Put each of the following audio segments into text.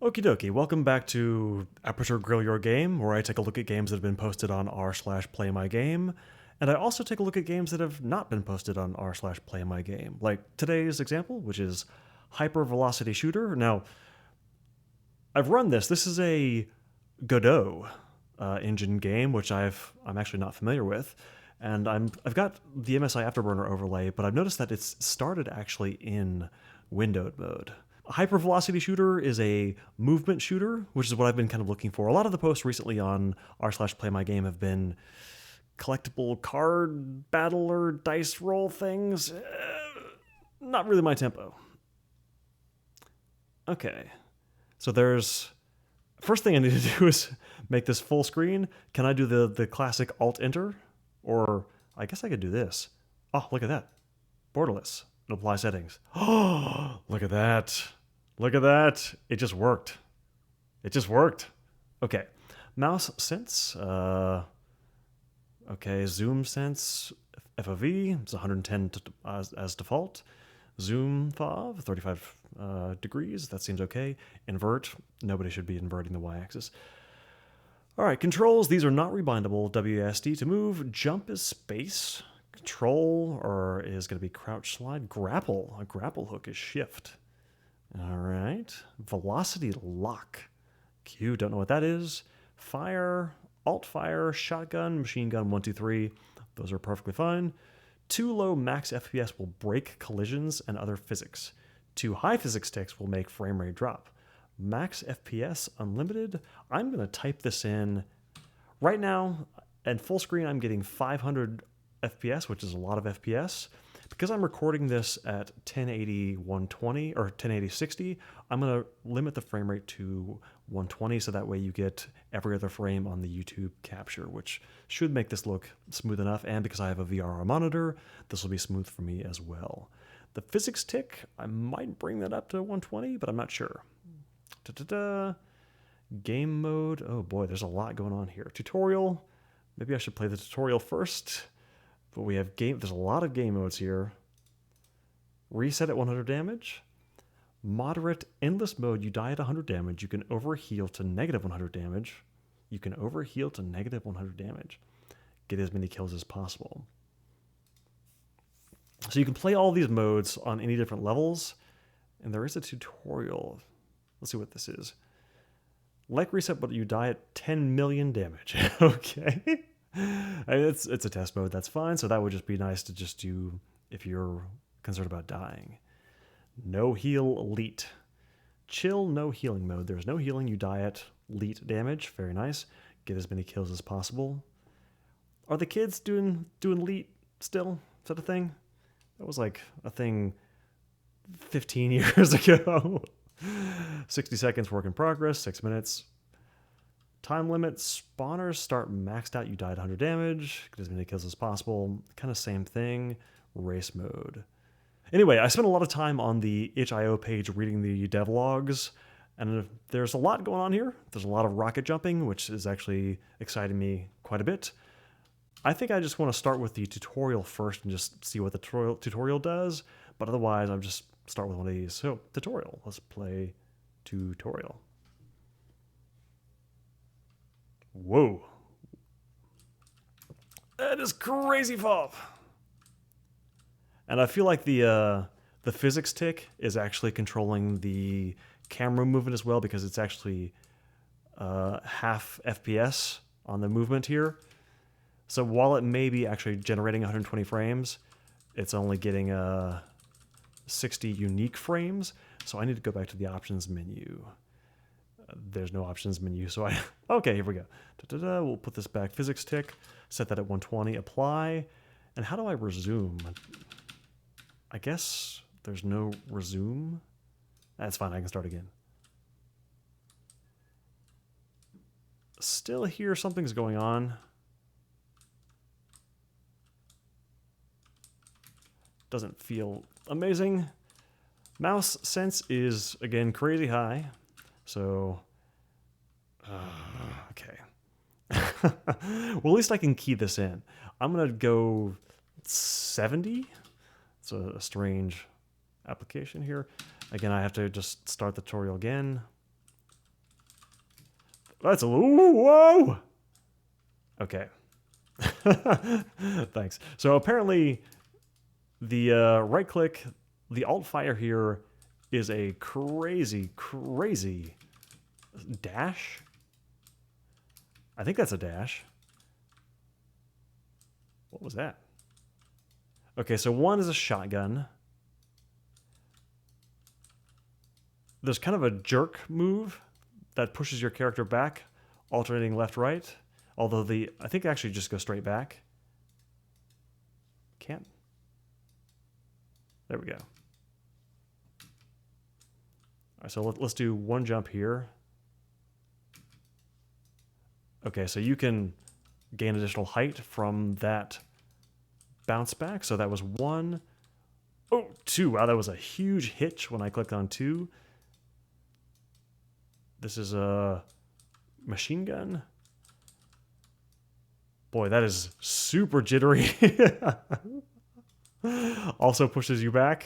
Okie dokie, welcome back to Aperture Grill Your Game, where I take a look at games that have been posted on r/playmygame, and I also take a look at games that have not been posted on r/playmygame, like today's example, which is Hyper Velocity Shooter. Now, I've run this. This is a Godot engine game, which I'm actually not familiar with, and I've got the MSI Afterburner overlay, but I've noticed that it's started actually in windowed mode. Hypervelocity Shooter is a movement shooter, which is what I've been kind of looking for. A lot of the posts recently on r/playmygame have been collectible card battle or dice roll things. Not really my tempo. Okay, so there's first thing I need to do is make this full screen. Can I do the classic Alt Enter, or I guess I could do this? Oh, look at that, borderless. Apply settings. Oh, look at that. Look at that. It just worked. It just worked. Okay. Mouse sense. Okay. Zoom sense. FOV. It's 110 as default. Zoom FOV. 35 degrees. That seems okay. Invert. Nobody should be inverting the y-axis. All right. Controls. These are not rebindable. WASD to move. Jump is space. Control or is going to be crouch slide. Grapple. A grapple hook is shift. All right. Velocity lock. Q, don't know what that is. Fire, alt fire, shotgun, machine gun, 1, 2, 3. Those are perfectly fine. Too low max FPS will break collisions and other physics. Too high physics ticks will make frame rate drop. Max FPS unlimited. I'm going to type this in. Right now, at full screen, I'm getting 500 FPS, which is a lot of FPS. Because I'm recording this at 1080 120 or 1080 60, I'm going to limit the frame rate to 120 so that way you get every other frame on the YouTube capture, which should make this look smooth enough. And because I have a VRR monitor, this will be smooth for me as well. The physics tick, I might bring that up to 120, but I'm not sure. Da-da-da. Game mode. Oh boy, there's a lot going on here. Tutorial. Maybe I should play the tutorial first. But we have game. There's a lot of game modes here. Reset at 100 damage. Moderate endless mode. You die at 100 damage. You can overheal to negative 100 damage. You can overheal to negative 100 damage. Get as many kills as possible. So you can play all these modes on any different levels. And there is a tutorial. Let's see what this is. Like reset, but you die at 10 million damage. Okay. It's a test mode, that's fine. So that would just be nice to just do if you're concerned about dying. No heal elite. Chill, no healing mode. There's no healing. You die at elite damage. Very nice. Get as many kills as possible. Are the kids doing elite still? Is that a thing? That was like a thing 15 years ago. 60 seconds work in progress. 6 minutes. Time limit, spawners start maxed out. You died 100 damage. Get as many kills as possible. Kind of same thing. Race mode. Anyway, I spent a lot of time on the itch.io page reading the devlogs, and there's a lot going on here. There's a lot of rocket jumping, which is actually exciting me quite a bit. I think I just want to start with the tutorial first and just see what the tutorial does, but otherwise I'll just start with one of these. So, tutorial. Let's play tutorial. Whoa. That is crazy FOV. And I feel like the physics tick is actually controlling the camera movement as well, because it's actually half FPS on the movement here. So while it may be actually generating 120 frames, it's only getting 60 unique frames. So I need to go back to the options menu. There's no options menu, so okay, here we go. We'll put this back. Physics tick, set that at 120, apply. And how do I resume? I guess there's no resume. That's fine, I can start again. Still here, something's going on. Doesn't feel amazing. Mouse sense is, again, crazy high. So, okay. Well, at least I can key this in. I'm going to go 70. It's a strange application here. Again, I have to just start the tutorial again. That's a whoa. Okay. Thanks. So apparently the right click, the alt fire here is a crazy dash. I think that's a dash. What was that? Okay, so one is a shotgun. There's kind of a jerk move that pushes your character back, alternating left-right. Although I think actually just go straight back. Can't. There we go. All right, so let's do one jump here. Okay, so you can gain additional height from that bounce back. So that was 1. Oh, 2. Wow, that was a huge hitch when I clicked on 2. This is a machine gun. Boy, that is super jittery. Also pushes you back.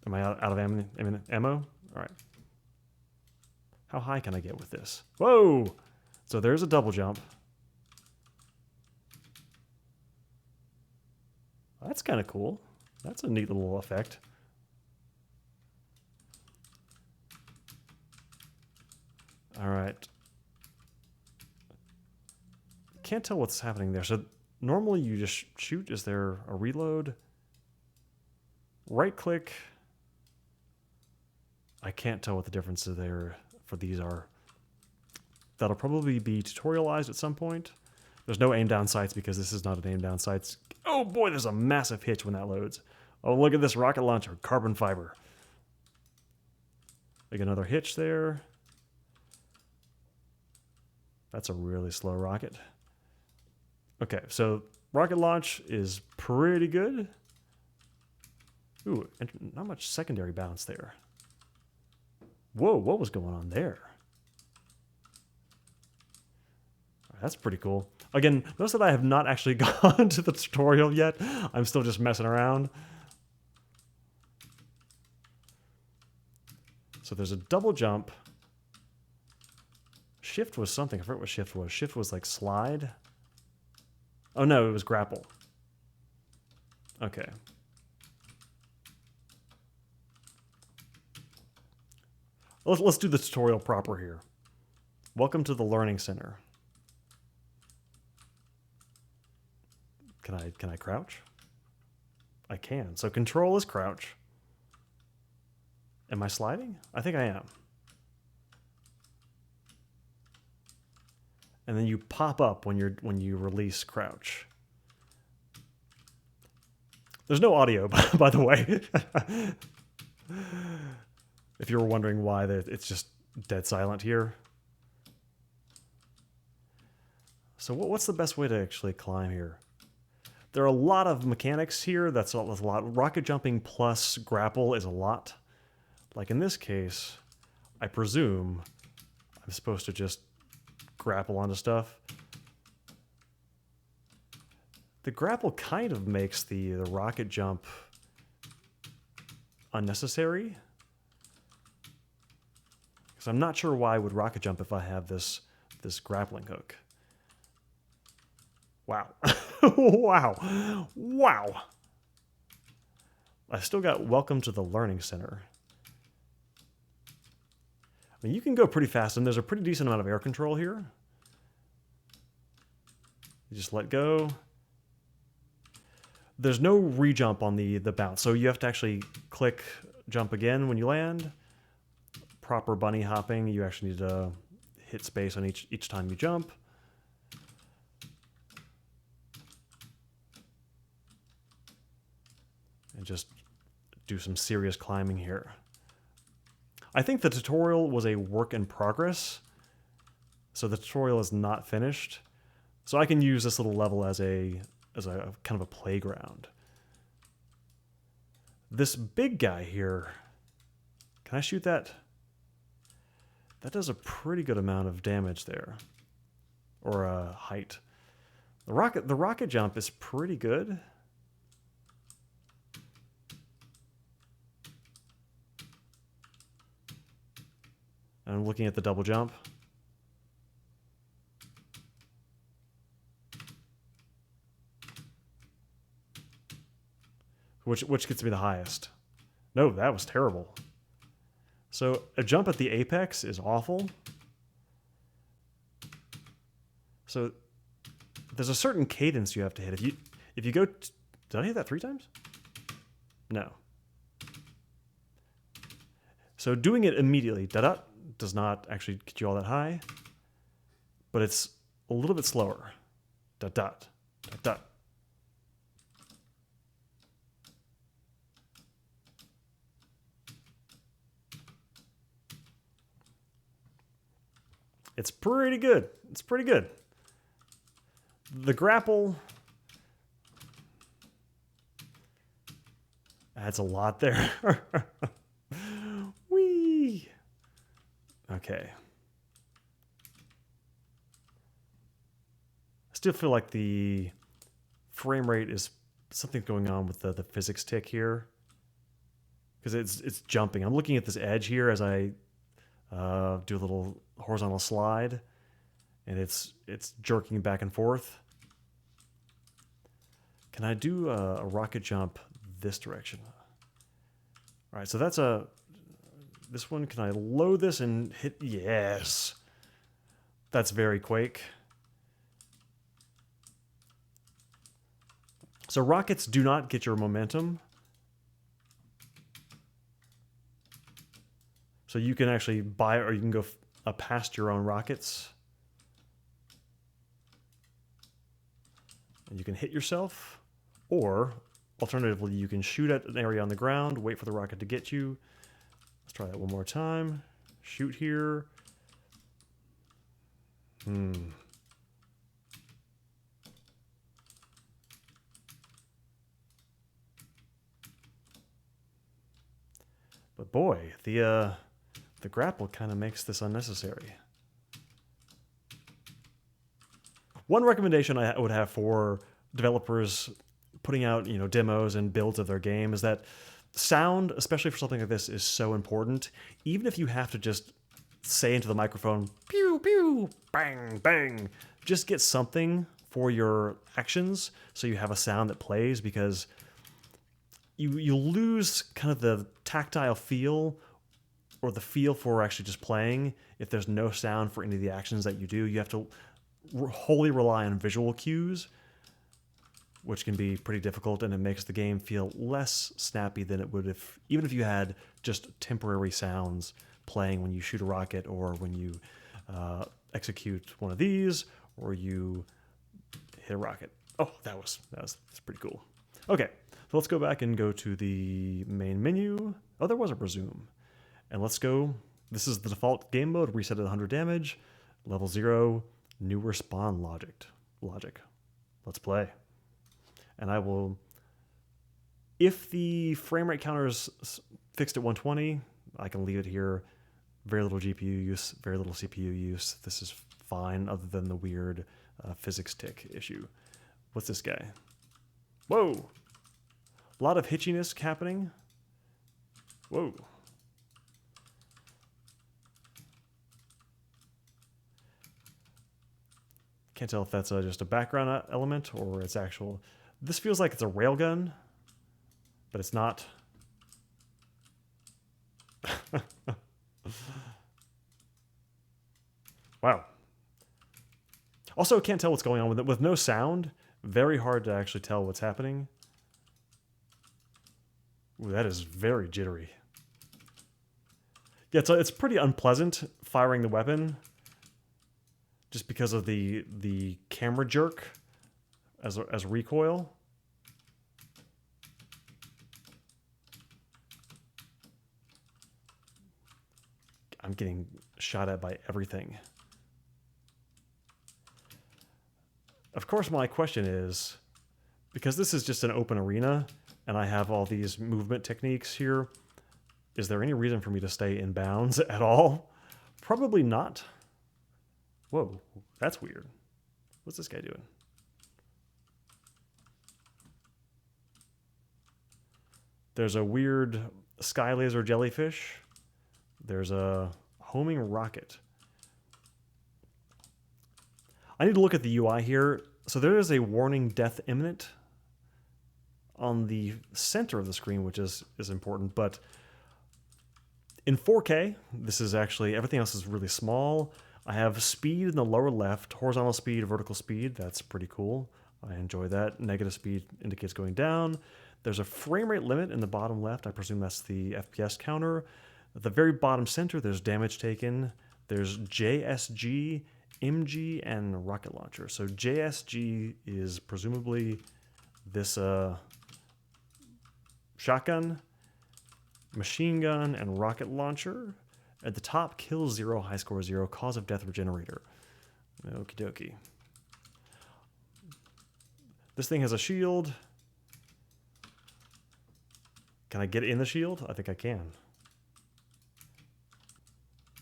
Am I out of ammo? All right. How high can I get with this? Whoa! So there's a double jump. That's kind of cool. That's a neat little effect. All right. Can't tell what's happening there. So normally you just shoot. Is there a reload? Right click. I can't tell what the differences there for these are. That'll probably be tutorialized at some point. There's no aim down sights because this is not an aim down sights. Oh boy, there's a massive hitch when that loads. Oh, look at this rocket launcher, carbon fiber. Like another hitch there. That's a really slow rocket. Okay, so rocket launch is pretty good. Ooh, and not much secondary bounce there. Whoa, what was going on there? That's pretty cool. Again, notice that I have not actually gone to the tutorial yet. I'm still just messing around. So there's a double jump. Shift was something. I forget what shift was. Shift was like slide. Oh no, it was grapple. Okay. Let's do the tutorial proper here. Welcome to the Learning Center. Can I crouch? I can. So control is crouch. Am I sliding? I think I am. And then you pop up when you release crouch. There's no audio, by the way. If you were wondering why it's just dead silent here. So what's the best way to actually climb here? There are a lot of mechanics here. That's a lot. Rocket jumping plus grapple is a lot. Like in this case, I presume I'm supposed to just grapple onto stuff. The grapple kind of makes the rocket jump unnecessary. Because I'm not sure why I would rocket jump if I have this grappling hook. Wow. Wow. Wow. I still got welcome to the Learning Center. I mean, you can go pretty fast, and there's a pretty decent amount of air control here. You just let go. There's no re-jump on the bounce, so you have to actually click jump again when you land. Proper bunny hopping, you actually need to hit space on each time you jump. And just do some serious climbing here. I think the tutorial was a work in progress, so the tutorial is not finished. So I can use this little level as a kind of a playground. This big guy here, can I shoot that? That does a pretty good amount of damage there, or height. The rocket jump is pretty good. And I'm looking at the double jump. Which gets me the highest? No, that was terrible. So a jump at the apex is awful. So there's a certain cadence you have to hit. If you go, did I hit that 3 times? No. So doing it immediately, da-da, does not actually get you all that high, but it's a little bit slower. Da-da, da-da. It's pretty good. It's pretty good. The grapple adds a lot there. Whee! Okay. I still feel like the frame rate is something going on with the physics tick here. Because it's jumping. I'm looking at this edge here as I do a little horizontal slide, and it's jerking back and forth. Can I do a rocket jump this direction? All right, so that's this one. Can I load this and hit? Yes. That's very Quake. So rockets do not get your momentum. So you can actually buy, or you can go past your own rockets. And you can hit yourself, or alternatively, you can shoot at an area on the ground, wait for the rocket to get you. Let's try that one more time. Shoot here. But boy, the grapple kind of makes this unnecessary. One recommendation I would have for developers putting out, demos and builds of their game is that sound, especially for something like this, is so important. Even if you have to just say into the microphone, pew, pew, bang, bang, just get something for your actions so you have a sound that plays, because you lose kind of the tactile feel or the feel for actually just playing if there's no sound for any of the actions that you do. You have to wholly rely on visual cues, which can be pretty difficult, and it makes the game feel less snappy than it would even if you had just temporary sounds playing when you shoot a rocket, or when you execute one of these, or you hit a rocket. Oh, that's pretty cool. Okay, so let's go back and go to the main menu. Oh, there was a resume. And let's go. This is the default game mode, reset at 100 damage, level 0, new respawn logic. Let's play. And I will, if the frame rate counter is fixed at 120, I can leave it here. Very little GPU use, very little CPU use. This is fine, other than the weird physics tick issue. What's this guy? Whoa! A lot of hitchiness happening. Whoa. Can't tell if that's just a background element or it's actual. This feels like it's a railgun, but it's not. Wow. Also, can't tell what's going on with it. With no sound, very hard to actually tell what's happening. Ooh, that is very jittery. Yeah, it's pretty unpleasant firing the weapon, just because of the camera jerk as recoil. I'm getting shot at by everything. Of course, my question is, because this is just an open arena and I have all these movement techniques here, is there any reason for me to stay in bounds at all? Probably not. Whoa, that's weird. What's this guy doing? There's a weird sky laser jellyfish. There's a Homing rocket. I need to look at the UI here. So there is a warning death imminent on the center of the screen, which is important, but in 4K, this is actually, everything else is really small. I have speed in the lower left, horizontal speed, vertical speed. That's pretty cool. I enjoy that. Negative speed indicates going down. There's a frame rate limit in the bottom left. I presume that's the FPS counter. At the very bottom center, there's damage taken. There's JSG, MG, and rocket launcher. So JSG is presumably this shotgun, machine gun, and rocket launcher. At the top, kill 0, high score 0, cause of death regenerator. Okie dokie. This thing has a shield. Can I get in the shield? I think I can.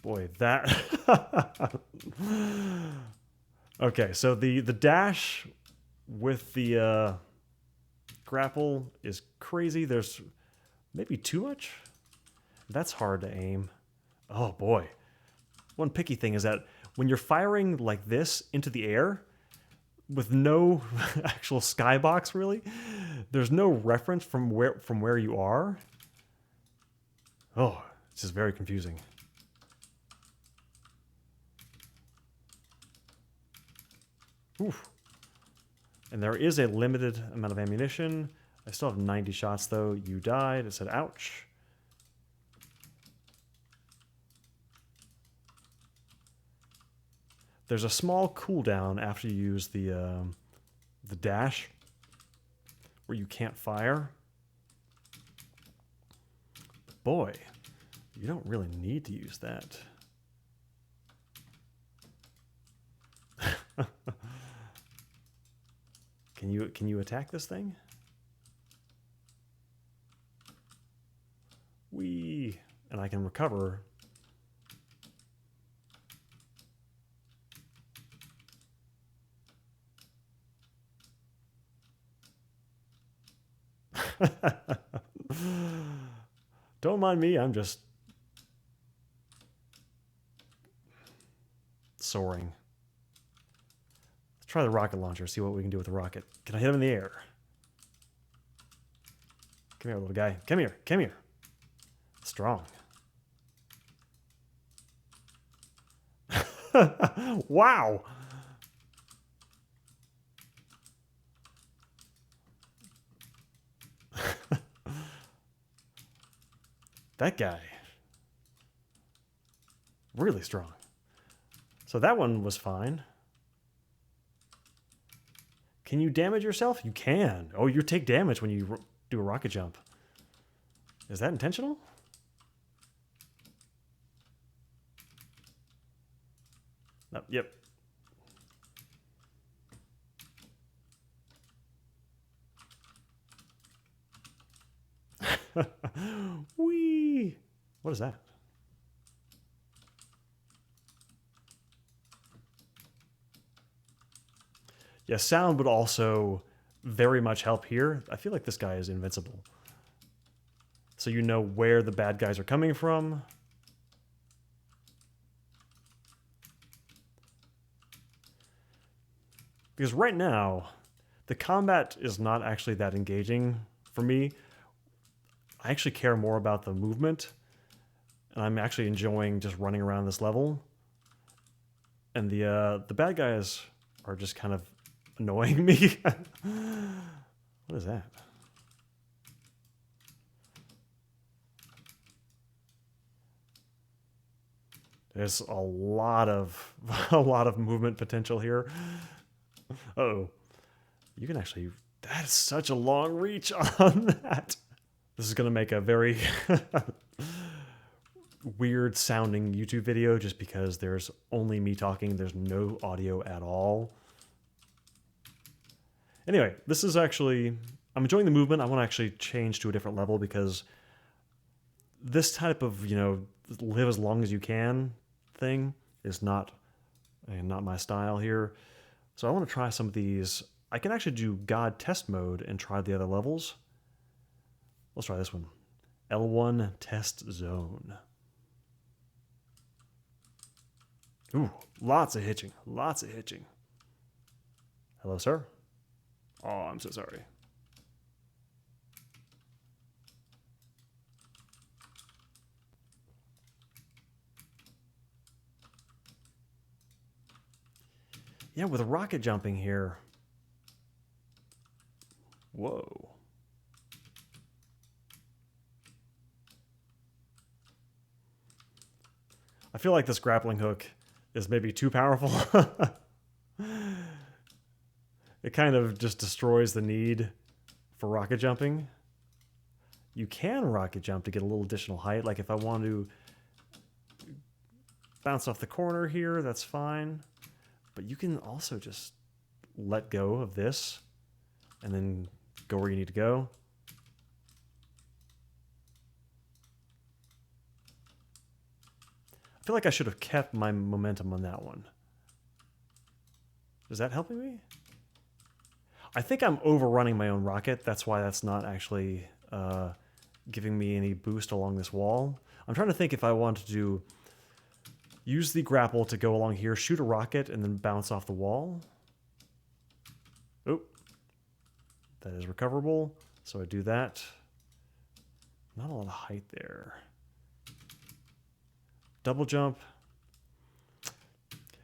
Boy, that... Okay, so the dash with the grapple is crazy. There's maybe too much? That's hard to aim. Oh boy. One picky thing is that when you're firing like this into the air, with no actual skybox really, there's no reference from where you are. Oh, it's just very confusing. Oof. And there is a limited amount of ammunition. I still have 90 shots though. You died. It said ouch. There's a small cooldown after you use the dash where you can't fire. Boy, you don't really need to use that. Can you attack this thing? Whee! And I can recover. Don't mind me, I'm just soaring. Let's try the rocket launcher, see what we can do with the rocket. Can I hit him in the air? Come here, little guy. Come here, come here. Strong. Wow! That guy. Really strong. So that one was fine. Can you damage yourself? You can. Oh, you take damage when you do a rocket jump. Is that intentional? No, yep. Whee! What is that? Yeah, sound would also very much help here. I feel like this guy is invincible. So you know where the bad guys are coming from. Because right now, the combat is not actually that engaging for me. I actually care more about the movement, and I'm actually enjoying just running around this level. And the bad guys are just kind of annoying me. What is that? There's a lot of movement potential here. Uh-oh. You can actually... That's such a long reach on that. This is going to make a very weird sounding YouTube video just because there's only me talking. There's no audio at all. Anyway, this is actually... I'm enjoying the movement. I want to actually change to a different level because this type of, you know, live as long as you can thing is not my style here. So I want to try some of these. I can actually do God test mode and try the other levels. Let's try this one. L1 test zone. Ooh, lots of hitching. Lots of hitching. Hello, sir? Oh, I'm so sorry. Yeah, with rocket jumping here. Whoa. I feel like this grappling hook is maybe too powerful. It kind of just destroys the need for rocket jumping. You can rocket jump to get a little additional height. Like if I want to bounce off the corner here, that's fine. But you can also just let go of this and then go where you need to go. I feel like I should have kept my momentum on that one. Is that helping me? I think I'm overrunning my own rocket. That's why that's not actually giving me any boost along this wall. I'm trying to think if I want to use the grapple to go along here, shoot a rocket, and then bounce off the wall. Oh, that is recoverable. So I do that. Not a lot of height there. Double jump.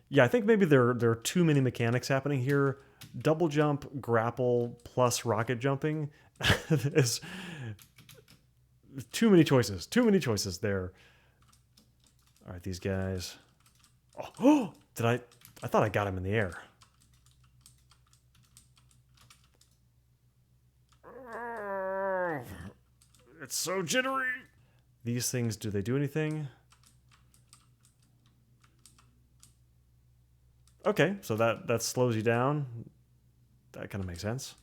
Yeah, I think maybe there are too many mechanics happening here. Double jump, grapple, plus rocket jumping is too many choices. Too many choices there. All right, these guys. Oh, did I thought I got him in the air. It's so jittery. These things, do they do anything? Okay, so that slows you down. That kind of makes sense.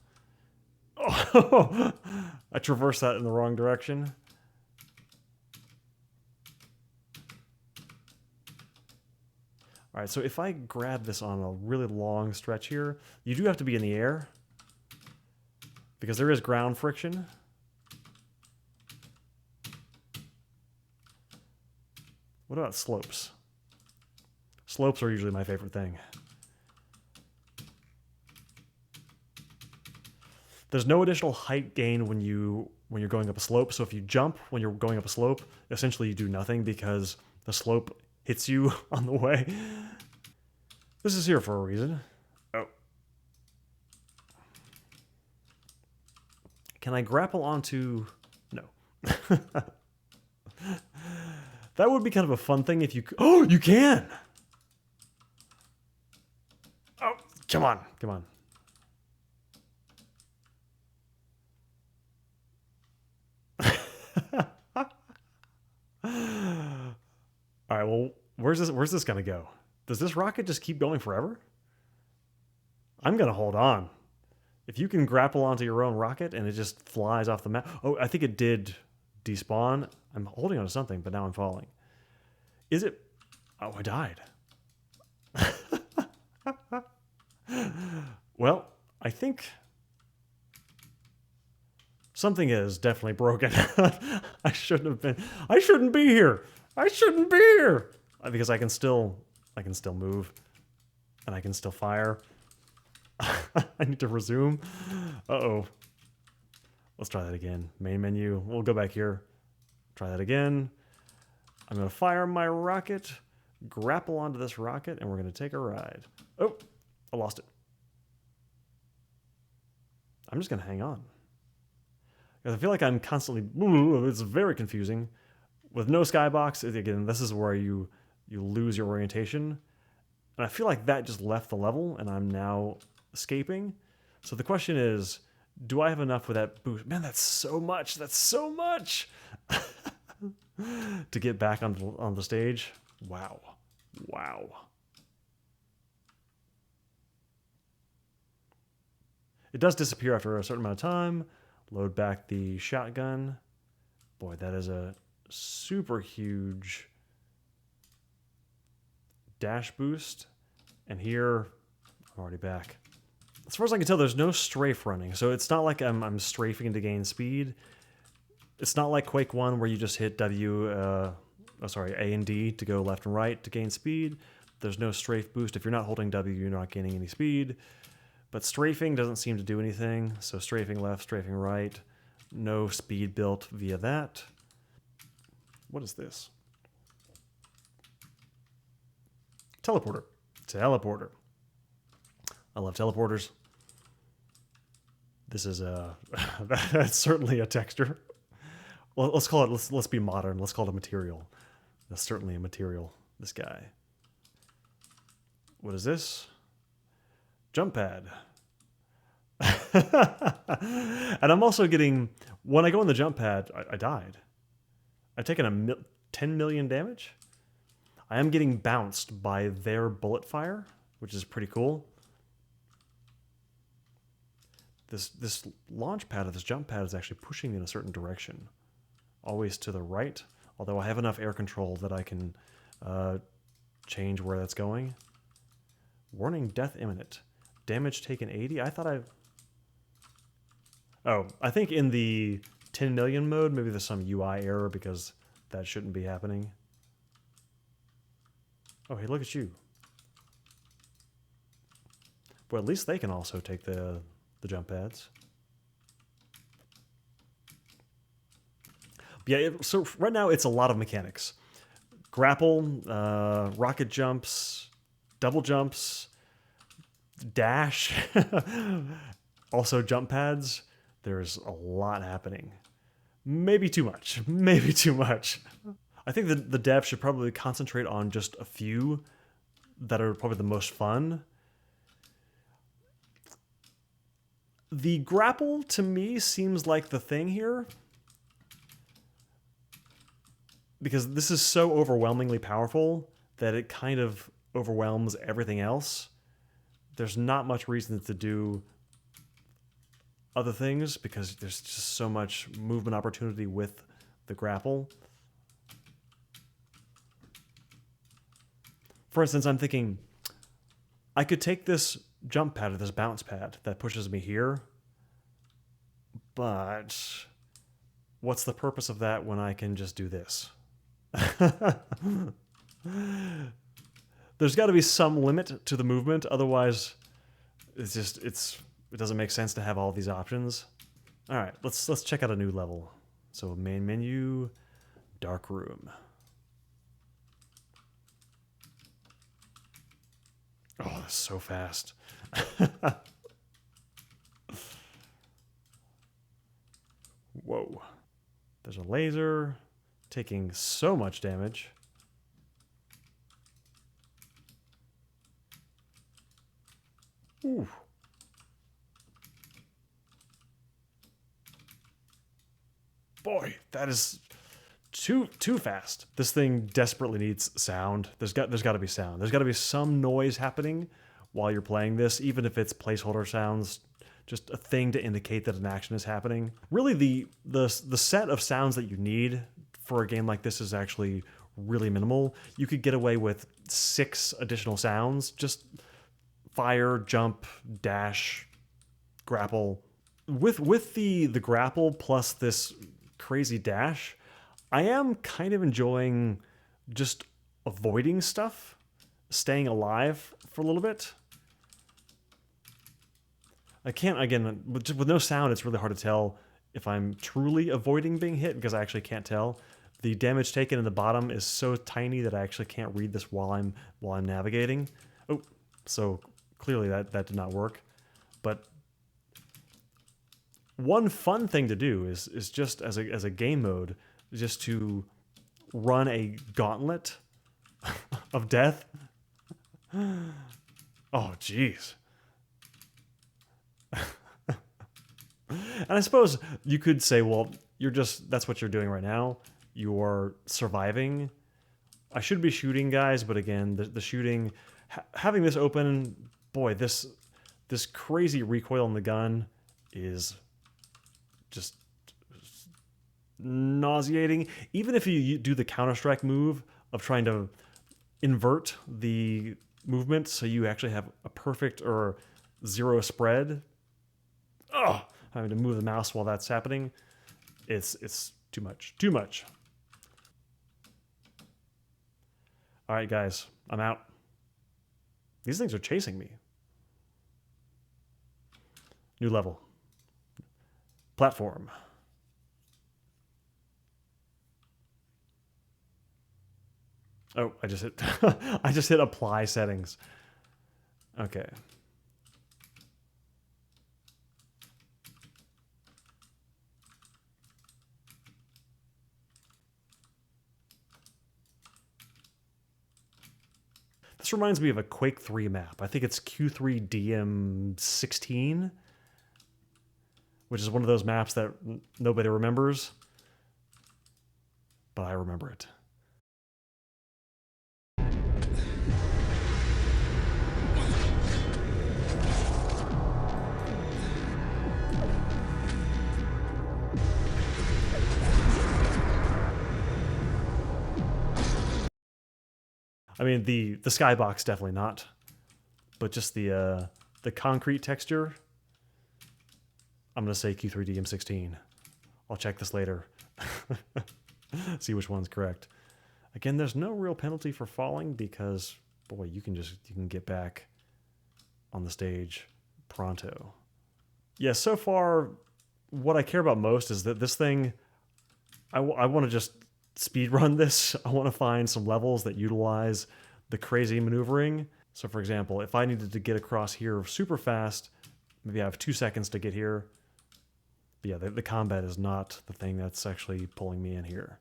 Oh, I traversed that in the wrong direction. All right, so if I grab this on a really long stretch here, you do have to be in the air because there is ground friction. What about slopes? Slopes are usually my favorite thing. There's no additional height gain when you're going up a slope. So if you jump when you're going up a slope, essentially you do nothing because the slope hits you on the way. This is here for a reason. Oh. Can I grapple onto... No. That would be kind of a fun thing if you... Oh, you can! Oh, come on. Come on. All right, well, where's this gonna go? Does this rocket just keep going forever? I'm gonna hold on. If you can grapple onto your own rocket and it just flies off the map. Oh, I think it did despawn. I'm holding on to something, but now I'm falling. Is it? Oh, I died. Well, I think something is definitely broken. I shouldn't be here. I shouldn't be here. Because I can still move and I can still fire. I need to resume. Uh-oh. Let's try that again. Main menu. We'll go back here. Try that again. I'm going to fire my rocket, grapple onto this rocket, and we're going to take a ride. Oh, I lost it. I'm just going to hang on. Because I feel like I'm constantly... It's very confusing. With no skybox, again, this is where you lose your orientation. And I feel like that just left the level, and I'm now escaping. So the question is, do I have enough with that boost? Man, that's so much. That's so much. To get back on the stage. Wow. Wow. It does disappear after a certain amount of time. Load back the shotgun. Boy, that is a super huge dash boost. And here, I'm already back. As far as I can tell, there's no strafe running. So it's not like I'm strafing to gain speed. It's not like Quake 1 where you just hit A and D to go left and right to gain speed. There's no strafe boost. If you're not holding W, you're not gaining any speed. But strafing doesn't seem to do anything. So strafing left, strafing right. No speed built via that. What is this? Teleporter. Teleporter. I love teleporters. This is a... that's certainly a texture. Well, let's call it... Let's be modern. Let's call it a material. That's certainly a material, this guy. What is this? Jump pad. And I'm also getting... When I go on the jump pad, I died. I've taken 10 million damage. I am getting bounced by their bullet fire, which is pretty cool. This launch pad of this jump pad is actually pushing me in a certain direction. Always to the right, although I have enough air control that I can change where that's going. Warning, death imminent. Damage taken 80? I thought I... Oh, I think in the 10 million mode, maybe there's some UI error because that shouldn't be happening. Oh, hey, look at you. Well, at least they can also take the jump pads. Yeah, so right now it's a lot of mechanics. Grapple, rocket jumps, double jumps, dash, also jump pads. There's a lot happening. Maybe too much. Maybe too much. I think that the dev should probably concentrate on just a few that are probably the most fun. The grapple, to me, seems like the thing here. Because this is so overwhelmingly powerful that it kind of overwhelms everything else. There's not much reason to do other things because there's just so much movement opportunity with the grapple. For instance, I'm thinking I could take this jump pad or this bounce pad that pushes me here, but what's the purpose of that when I can just do this? There's got to be some limit to the movement, otherwise it doesn't make sense to have all these options. All right, let's check out a new level. So main menu, dark room. Oh, that's so fast. Whoa. There's a laser taking so much damage. Ooh. Boy, that is too fast. This thing desperately needs sound. There's got to be sound. There's got to be some noise happening while you're playing this, even if it's placeholder sounds, just a thing to indicate that an action is happening. Really, the set of sounds that you need for a game like this is actually really minimal. You could get away with 6 additional sounds, just fire, jump, dash, grapple. With the grapple plus this crazy dash, I am kind of enjoying just avoiding stuff, staying alive for a little bit. I can't, again, with no sound, it's really hard to tell if I'm truly avoiding being hit because I actually can't tell. The damage taken in the bottom is so tiny that I actually can't read this while I'm navigating. Oh, so clearly that did not work. But one fun thing to do is just as a game mode, just to run a gauntlet of death. Oh, jeez. And I suppose you could say, well, that's what you're doing right now. You're surviving. I should be shooting guys, but again, the shooting, having this open, boy, this crazy recoil in the gun is just nauseating. Even if you do the Counter-Strike move of trying to invert the movement so you actually have a perfect or 0 spread, having to move the mouse while that's happening, it's too much. Too much. All right, guys, I'm out. These things are chasing me. New level. Platform. Oh, I just hit I just hit apply settings. Okay. This reminds me of a Quake 3 map. I think it's Q3DM16, which is one of those maps that nobody remembers, but I remember it. I mean, the skybox definitely not, but just the concrete texture. I'm gonna say Q3DM16. I'll check this later. See which one's correct. Again, there's no real penalty for falling because, boy, you can get back on the stage pronto. Yeah, so far, what I care about most is that this thing, I want to just speed run this. I want to find some levels that utilize the crazy maneuvering. So for example, if I needed to get across here super fast, maybe I have 2 seconds to get here. But yeah, the combat is not the thing that's actually pulling me in here.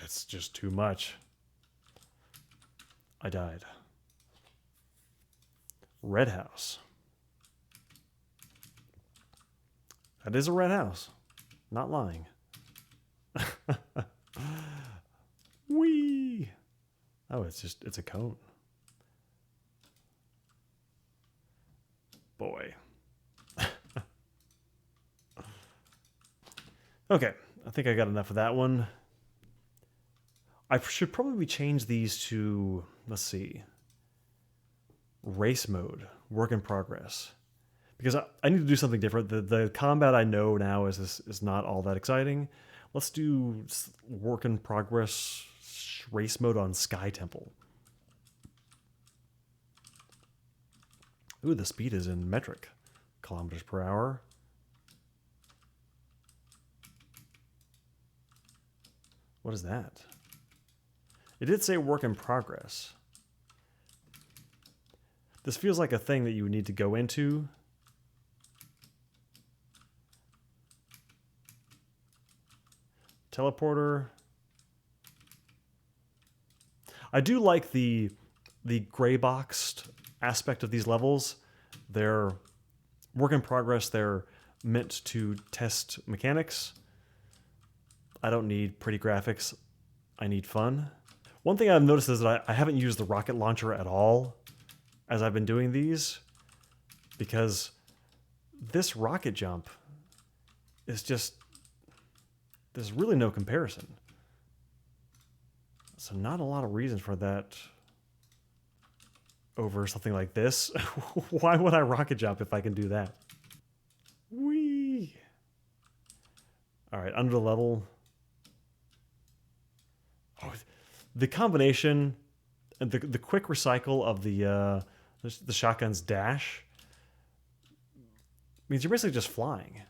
It's just too much. I died. Red house. That is a red house. Not lying. Whee! Oh, it's a cone. Boy. Okay, I think I got enough of that one. I should probably change these to, let's see, race mode, work in progress. Because I need to do something different. The combat I know now is not all that exciting. Let's do work in progress race mode on Sky Temple. Ooh, the speed is in metric kilometers per hour. What is that? It did say work in progress. This feels like a thing that you would need to go into. Teleporter. I do like the gray boxed aspect of these levels. They're work in progress. They're meant to test mechanics. I don't need pretty graphics. I need fun. One thing I've noticed is that I haven't used the rocket launcher at all as I've been doing these, because this rocket jump is just, there's really no comparison. So not a lot of reason for that over something like this. Why would I rocket jump if I can do that? Whee! All right, under the level. Oh, the combination and the quick recycle of the shotgun's dash means you're basically just flying.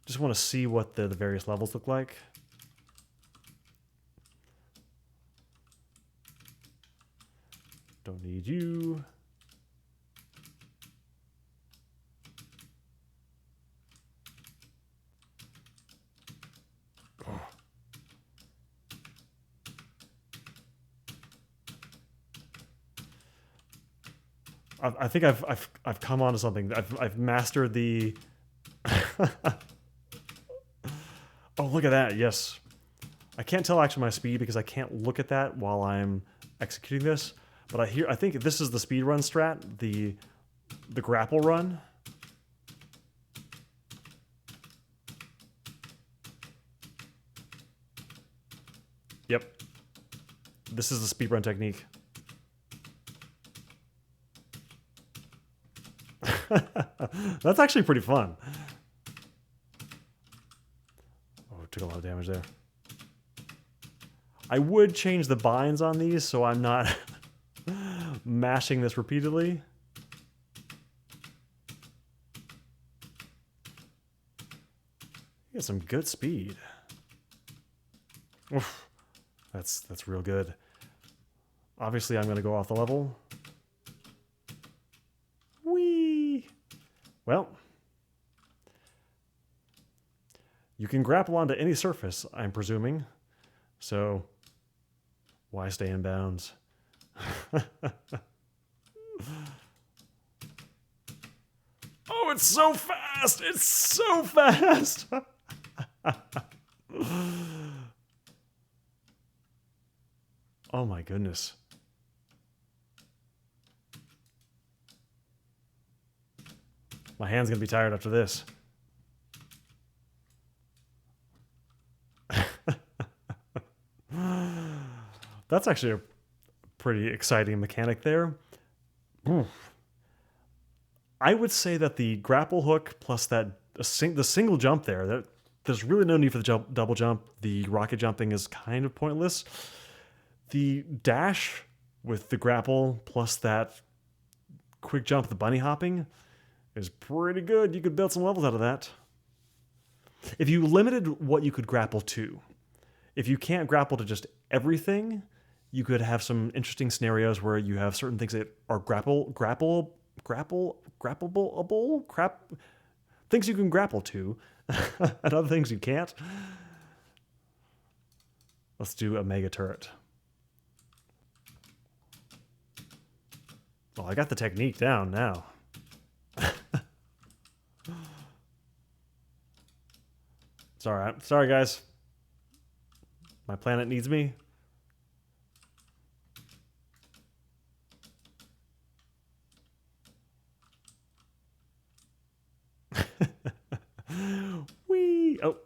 Just want to see what the various levels look like. Don't need you. Oh. I think I've come onto something. I've mastered the. Oh, look at that! Yes, I can't tell actually my speed because I can't look at that while I'm executing this. But I think this is the speed run strat, the grapple run. Yep, this is the speed run technique. That's actually pretty fun. Oh, took a lot of damage there. I would change the binds on these so I'm not mashing this repeatedly. Get some good speed. Oof. That's real good. Obviously, I'm going to go off the level. Whee! Well, you can grapple onto any surface, I'm presuming. So, why stay in bounds? Oh, it's so fast! It's so fast! Oh my goodness. My hand's gonna be tired after this. That's actually a pretty exciting mechanic there. Oof. I would say that the grapple hook plus the single jump there, there's really no need for the double jump. The rocket jumping is kind of pointless. The dash with the grapple plus that quick jump, the bunny hopping, is pretty good. You could build some levels out of that. If you limited what you could grapple to, if you can't grapple to just everything, you could have some interesting scenarios where you have certain things that are grappleable, things you can grapple to, and other things you can't. Let's do a mega turret. Well, I got the technique down now. Sorry guys. My planet needs me. Whee! Oh.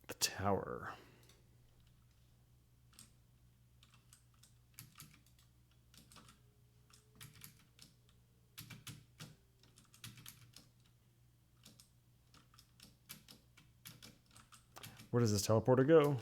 The tower. Where does this teleporter go?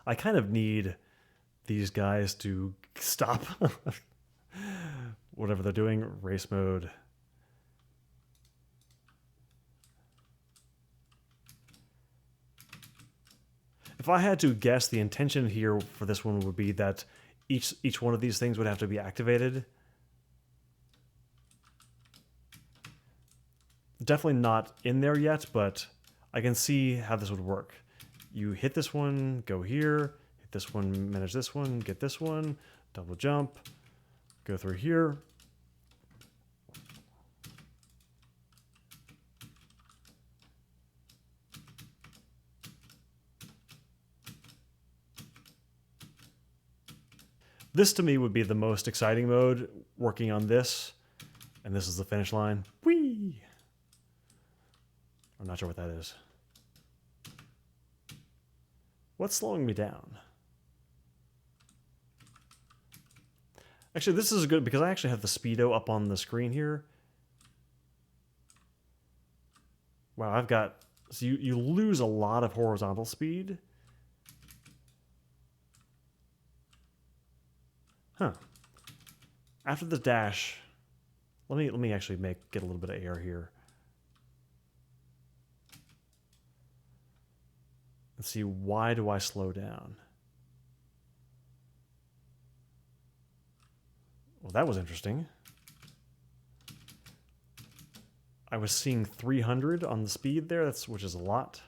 I kind of need these guys to stop whatever they're doing. Race mode. If I had to guess, the intention here for this one would be that each one of these things would have to be activated. Definitely not in there yet, but I can see how this would work. You hit this one, go here, hit this one, manage this one, get this one, double jump, go through here. This to me would be the most exciting mode, working on this, and this is the finish line. Whee! I'm not sure what that is. What's slowing me down? Actually, this is good because I actually have the speedo up on the screen here. Wow, I've got... So you lose a lot of horizontal speed. Huh. After the dash, let me actually get a little bit of air here. Let's see, why do I slow down? Well, that was interesting. I was seeing 300 on the speed there, which is a lot.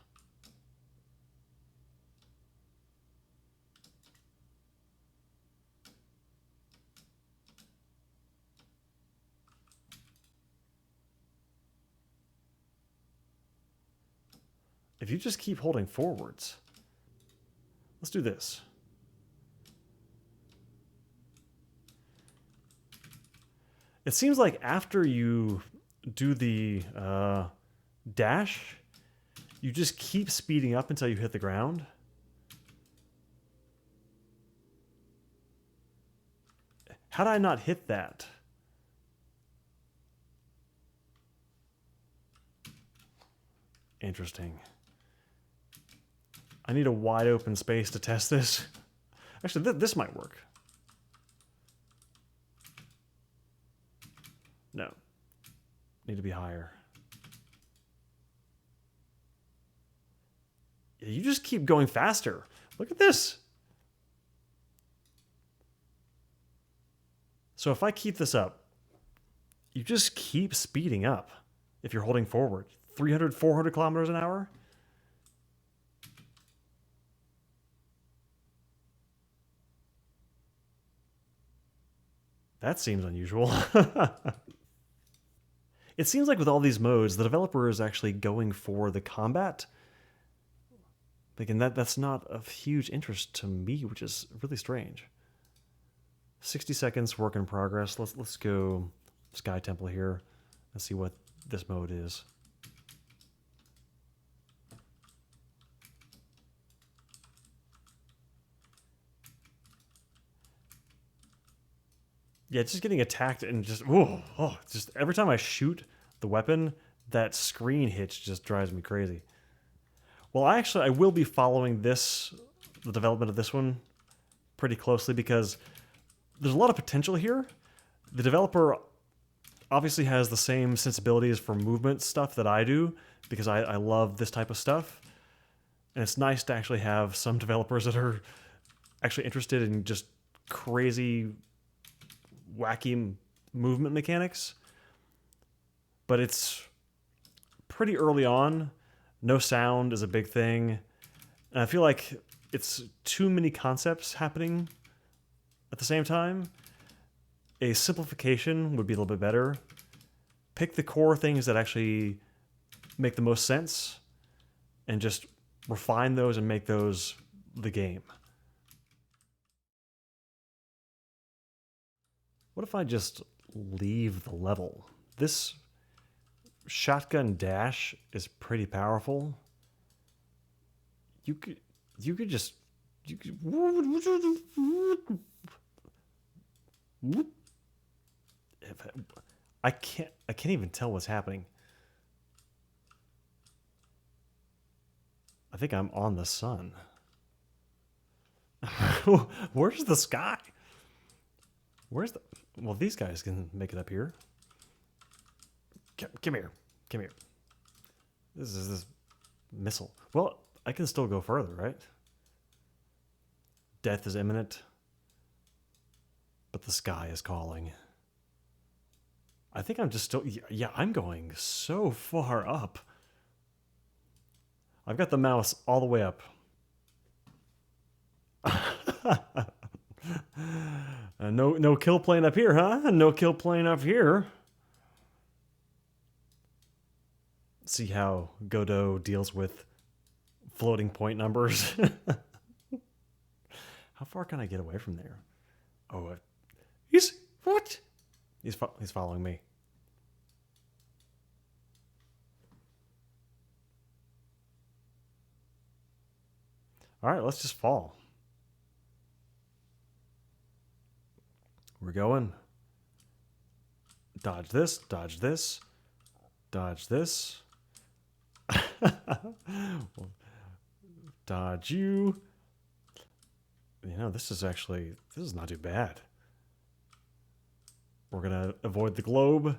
If you just keep holding forwards. Let's do this. It seems like after you do the dash, you just keep speeding up until you hit the ground. How did I not hit that? Interesting. I need a wide open space to test this. Actually, this might work. No. Need to be higher. Yeah, you just keep going faster. Look at this. So if I keep this up, you just keep speeding up if you're holding forward. 300, 400 kilometers an hour? That seems unusual. It seems like with all these modes, the developer is actually going for the combat. Again, that's not of huge interest to me, which is really strange. 60 seconds, work in progress. Let's go Sky Temple here and see what this mode is. Yeah, just getting attacked and just just every time I shoot the weapon, that screen hitch just drives me crazy. Well, I will be following the development of this one pretty closely because there's a lot of potential here. The developer obviously has the same sensibilities for movement stuff that I do because I love this type of stuff. And it's nice to actually have some developers that are actually interested in just crazy, wacky movement mechanics. But it's pretty early on. No sound is a big thing. And I feel like it's too many concepts happening at the same time. A simplification would be a little bit better. Pick the core things that actually make the most sense and just refine those and make those the game. What if I just leave the level? This shotgun dash is pretty powerful. You could just I can't even tell what's happening. I think I'm on the sun. Where's the sky? Where's the... Well, these guys can make it up here. Come here. Come here. This is this missile. Well, I can still go further, right? Death is imminent. But the sky is calling. I think I'm just still... Yeah, I'm going so far up. I've got the mouse all the way up. No kill plane up here, huh? No kill plane up here. See how Godot deals with floating point numbers. How far can I get away from there? Oh, he's what? He's following me. All right, let's just fall. We're going. Dodge this, dodge this, dodge this. Dodge you. You know, this is not too bad. We're going to avoid the globe.